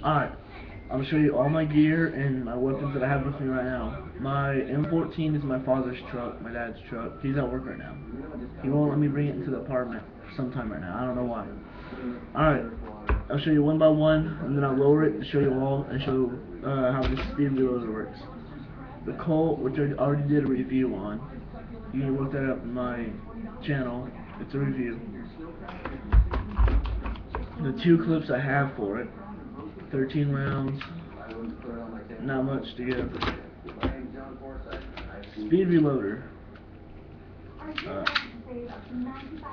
Alright, I'm going to show you all my gear and my weapons that I have with me right now. My M14 is my father's truck, my dad's truck. He's at work right now. He won't let me bring it into the apartment sometime right now. I don't know why. Alright, I'll show you one by one, and then I'll lower it to show you all, and show how the speed reloader works. The Colt, which I already did a review on. You can look that up on my channel. It's a review. The 2 clips I have for it. 13 rounds. Not much to give. Speed reloader.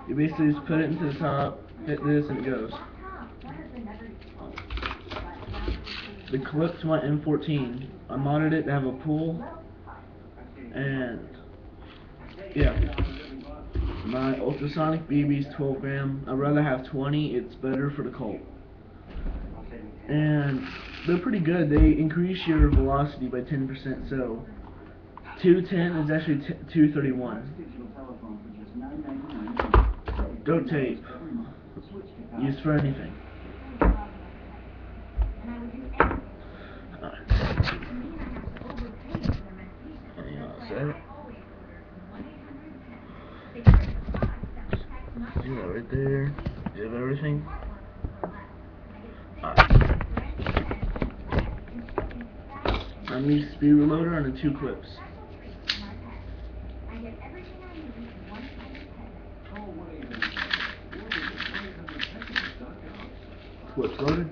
You basically just put it into the top, hit this, and it goes. The clip to my M14, I modded it to have a pull, and yeah. My ultrasonic BB's 12 gram. I'd rather have 20. It's better for the Colt. And they're pretty good. They increase your velocity by 10%. So 210 is actually 231. Duct tape. Used for anything. See that right there? You have everything? I'm using speed reloader on the 2 clips. Clips loaded.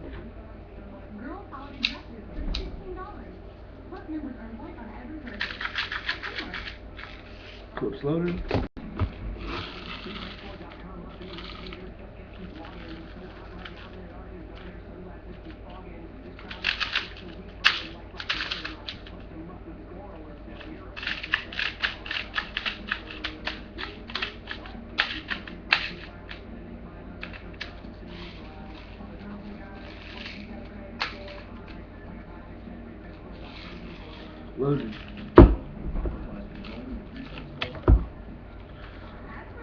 Clips loaded. Loaded.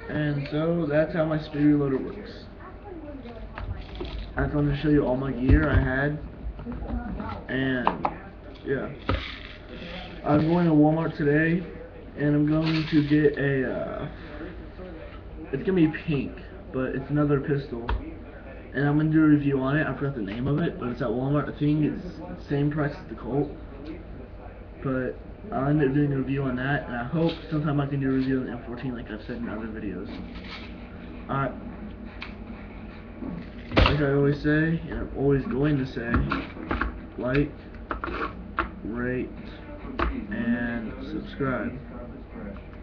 And so that's how my speed reloader works. I just wanted to show you all my gear I had. And yeah. I'm going to Walmart today, and I'm going to get a it's gonna be pink, but it's another pistol. And I'm gonna do a review on it. I forgot the name of it, but it's at Walmart. I think it's the same price as the Colt. But I'll end up doing a review on that, and I hope sometime I can do a review on the M14 like I've said in other videos. Alright. Like I always say, and I'm always going to say, like, rate, and subscribe.